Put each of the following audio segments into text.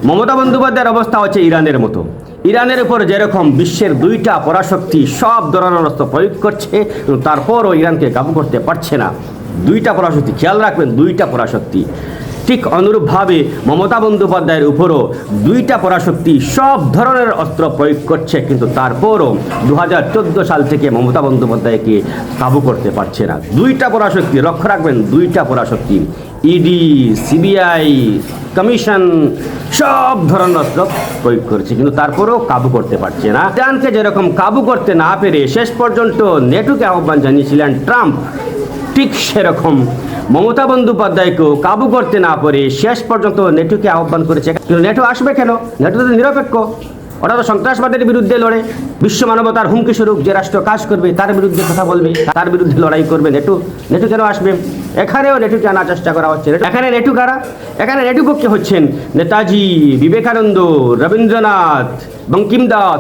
মমতা বন্দ্যোপাধ্যায়ের অবস্থা হচ্ছে ইরানের মতো। ইরানের উপর যেরকম বিশ্বের দুইটা পরাশক্তি সব ধরনের অস্ত্র প্রয়োগ করছে, তারপরও ইরানকে কাবু করতে পারছে না। দুইটা পরাশক্তি, খেয়াল রাখবেন, দুইটা পরাশক্তি। ঠিক অনুরূপভাবে মমতা বন্দ্যোপাধ্যায়ের উপরও দুইটা পরাশক্তি সব ধরনের অস্ত্র প্রয়োগ করছে, কিন্তু তারপরও 2014 সাল থেকে মমতা বন্দ্যোপাধ্যায়কে কাবু করতে পারছে না। দুইটা পরাশক্তি, লক্ষ্য রাখবেন, দুইটা পরাশক্তি। ইডি, সিবিআই, কমিশন সব ধরনের অস্ত্র প্রয়োগ করছে, কিন্তু তারপরেও কাবু করতে পারছে না। ইরানকে যেরকম কাবু করতে না পেরে শেষ পর্যন্ত নেটোকে আহ্বান জানিয়েছিলেন ট্রাম্প, ঠিক সেরকম মমতা বন্দ্যোপাধ্যায়কেও কাবু করতে না পারে শেষ পর্যন্ত নেটোকে আহ্বান করেছে। কিন্তু নেটো আসবে কেন? নেটো তো নিরপেক্ষ, ওরা তো সন্ত্রাসবাদের বিরুদ্ধে লড়ে। বিশ্ব মানবতার হুমকি স্বরূপ যে রাষ্ট্র কাজ করবে তার বিরুদ্ধে কথা বলবে, তার বিরুদ্ধে লড়াই করবে। নেটো কেন আসবে? এখানেও নেটোকে আনার চেষ্টা করা হচ্ছে। এখানে নেটো কারা? এখানে নেটো পক্ষে হচ্ছেন নেতাজি, বিবেকানন্দ, রবীন্দ্রনাথ, বঙ্কিমদাস,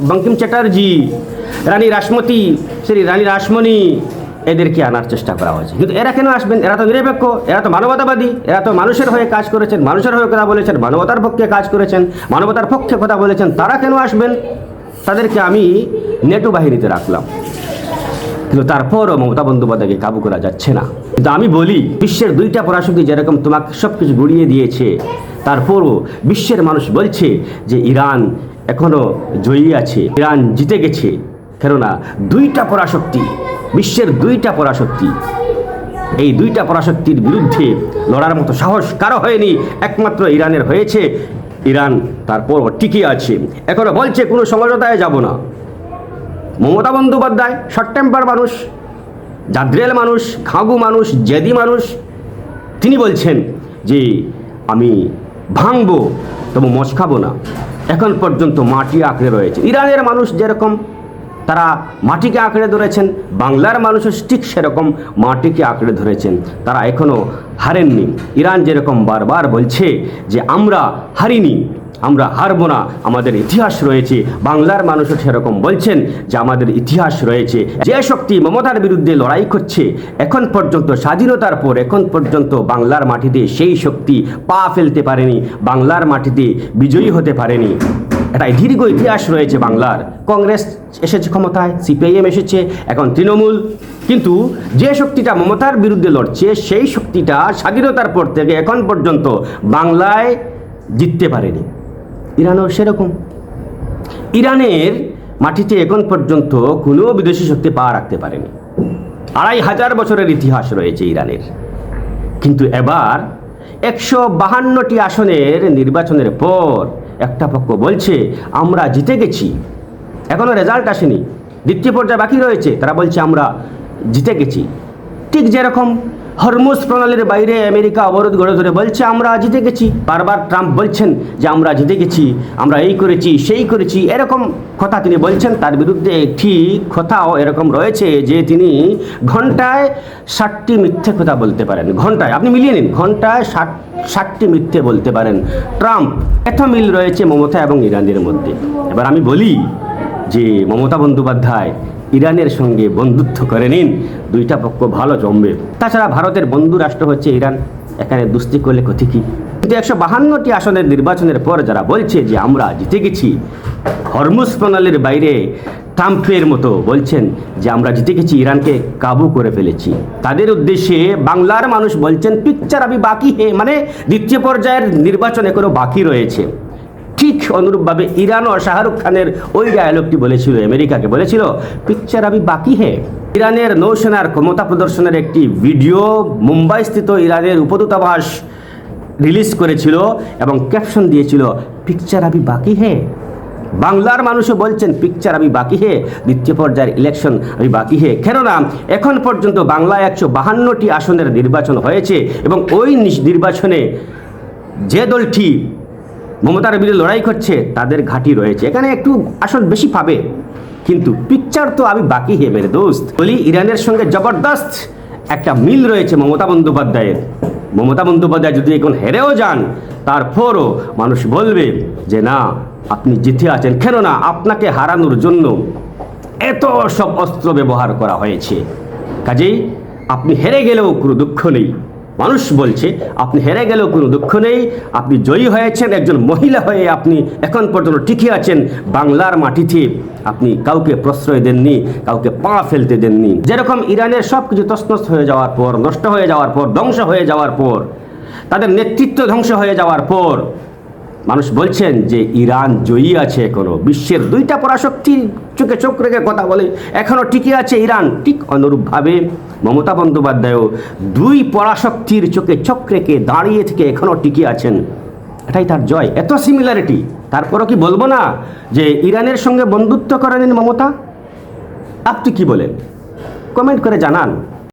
বঙ্কিম চ্যাটার্জি, রানী রাসমতি, রানী রাসমণি, এদেরকে আনার চেষ্টা করা হয়েছে। কিন্তু এরা কেন আসবেন? এরা তো নিরপেক্ষ, এরা তো মানবতাবাদী, এরা তো মানুষের হয়ে কাজ করেছেন, মানুষের হয়ে কথা বলেছেন, মানবতার পক্ষে কাজ করেছেন, মানবতার পক্ষে কথা বলেছেন। তারা কেন আসবেন? তাদেরকে আমি নেটো বাহিনীতে রাখলাম, কিন্তু তারপরও মমতা বন্দ্যোপাধ্যায়কে কাবু করা যাচ্ছে না। কিন্তু আমি বলি, বিশ্বের দুইটা পরাশক্তি যেরকম তোমাকে সব কিছু গুড়িয়ে দিয়েছে, তারপরও বিশ্বের মানুষ বলছে যে ইরান এখনো জয়ী আছে, ইরান জিতে গেছে। কেননা দুইটা পরাশক্তি, বিশ্বের দুইটা পরাশক্তি, এই দুইটা পরাশক্তির বিরুদ্ধে লড়ার মতো সাহস কারো হয়নি, একমাত্র ইরানের হয়েছে। ইরান তারপর টিকে আছে, এখনো বলছে কোনো সমঝোতায় যাব না। মমতা বন্দ্যোপাধ্যায় শর্ট টেম্পার মানুষ, জাদ্রেল মানুষ, ঘাঘু মানুষ, জেদি মানুষ, তিনি বলছেন যে আমি ভাঙবো তবু মচকাবো না। এখন পর্যন্ত মাটি আঁকড়ে রয়েছে। ইরানের মানুষ যেরকম তারা মাটিকে আঁকড়ে ধরেছেন, বাংলার মানুষও ঠিক সেরকম মাটিকে আঁকড়ে ধরেছেন। তারা এখনও হারেননি। ইরান যেরকম বারবার বলছে যে আমরা হারিনি, আমরা হারবো না, আমাদের ইতিহাস রয়েছে, বাংলার মানুষও সেরকম বলছেন যে আমাদের ইতিহাস রয়েছে। যে শক্তি মমতার বিরুদ্ধে লড়াই করছে, এখন পর্যন্ত স্বাধীনতার পর এখন পর্যন্ত বাংলার মাটিতে সেই শক্তি পা ফেলতে পারেনি, বাংলার মাটিতে বিজয়ী হতে পারেনি। একটা দীর্ঘ ইতিহাস রয়েছে বাংলার। কংগ্রেস এসেছে ক্ষমতায়, সিপিআইএম এসেছে, এখন তৃণমূল, কিন্তু যে শক্তিটা মমতার বিরুদ্ধে লড়ছে সেই শক্তিটা স্বাধীনতার পর থেকে এখন পর্যন্ত বাংলায় জিততে পারেনি। ইরানও সেরকম। ইরানের মাটিতে এখন পর্যন্ত কোনো বিদেশি শক্তি পা রাখতে পারেনি। 2500 বছরের ইতিহাস রয়েছে ইরানের। কিন্তু এবার 152টি আসনের নির্বাচনের পর একটা পক্ষ বলছে আমরা জিতে গেছি, এখনো রেজাল্ট আসেনি, দ্বিতীয় পর্যায়ে বাকি রয়েছে, তারা বলছে আমরা জিতে গেছি। ঠিক যেরকম হরমুজ প্রণালীর বাইরে আমেরিকা অবরোধ গড়ে ধরে বলছে আমরা জিতে গেছি, বারবার ট্রাম্প বলছেন যে আমরা জিতে গেছি, আমরা এই করেছি সেই করেছি, এরকম কথা তিনি বলছেন। তার বিরুদ্ধে একটি কথাও এরকম রয়েছে যে তিনি ঘন্টায় 60টি মিথ্যে কথা বলতে পারেন। ঘন্টায়, আপনি মিলিয়ে নিন, ঘন্টায় 60টি মিথ্যে বলতে পারেন ট্রাম্প। এত মিল রয়েছে মমতা এবং ইরানের মধ্যে। এবার আমি বলি যে মমতা বন্দ্যোপাধ্যায় ইরানের সঙ্গে বন্ধুত্ব করে নিন, দুইটা পক্ষ ভালো জমবে। তাছাড়া ভারতের বন্ধু রাষ্ট্র হচ্ছে ইরান, এখানে দুস্তি করলে ক্ষতি কি? কিন্তু 152টি আসনের নির্বাচনের পর যারা বলছে যে আমরা জিতে গেছি, হরমুজ প্রণালীর বাইরে ট্রাম্পের মতো বলছেন যে আমরা জিতে গেছি, ইরানকে কাবু করে ফেলেছি, তাদের উদ্দেশ্যে বাংলার মানুষ বলছেন পিকচার আবি বাকি হে, মানে দ্বিতীয় পর্যায়ের নির্বাচন এখনো বাকি রয়েছে। ঠিক অনুরূপভাবে ইরানও শাহরুখ খানের ওই ডায়ালগটি বলেছিল, আমেরিকাকে বলেছিল পিকচার আবি বাকি হে। ইরানের নৌসেনার ক্ষমতা প্রদর্শনের একটি ভিডিও মুম্বাই স্থিত ইরানের উপদূতাবাস রিলিজ করেছিল এবং ক্যাপশন দিয়েছিল পিকচার আবি বাকি হে। বাংলার মানুষও বলছেন পিকচার আবি বাকি হে, দ্বিতীয় পর্যায়ের ইলেকশন আবি বাকি হে। কেননা এখন পর্যন্ত বাংলায় 152টি আসনের নির্বাচন হয়েছে এবং ওই নির্বাচনে যে দলটি মমতার বিরুদ্ধে লড়াই করছে তাদের ঘাঁটি রয়েছে, এখানে একটু আসন বেশি পাবে, কিন্তু পিকচার তো আমি বাকি হে মেরে দোস্ত। বলি ইরানের সঙ্গে জবরদস্ত একটা মিল রয়েছে মমতা বন্দ্যোপাধ্যায়ের। মমতা বন্দ্যোপাধ্যায় যদি এখন হেরেও যান, তারপরও মানুষ বলবে যে না আপনি জিতে আছেন, কেননা আপনাকে হারানোর জন্য এত সব অস্ত্র ব্যবহার করা হয়েছে। কাজেই আপনি হেরে গেলেও কোনো দুঃখ নেই, মানুষ বলছে আপনি হেরে গেলেও কোনো দুঃখ নেই, আপনি জয়ী হয়েছেন, একজন মহিলা হয়ে আপনি এখন পর্যন্ত টিকে আছেন বাংলার মাটিতে, আপনি কাউকে প্রশ্রয় দেননি, কাউকে পা ফেলতে দেননি। যেরকম ইরানের সব কিছু তছনছ হয়ে যাওয়ার পর, নষ্ট হয়ে যাওয়ার পর, ধ্বংস হয়ে যাওয়ার পর, তাদের নেতৃত্ব ধ্বংস হয়ে যাওয়ার পর মানুষ বলছেন যে ইরান জয়ী আছে, এখনো বিশ্বের দুইটা পরাশক্তির চোখে চোখ রেখে কথা বলে এখনো টিকে আছে ইরান। ঠিক অনুরূপভাবে মমতা বন্দ্যোপাধ্যায়ও দুই পরাশক্তির চোখে চোখ রেখে দাঁড়িয়ে থেকে এখনো টিকে আছেন। এটাই তার জয়। এত সিমিলারিটি, তারপরও কি বলবো না যে ইরানের সঙ্গে বন্ধুত্ব করে নিন মমতা? আপনি কি বলেন? কমেন্ট করে জানান।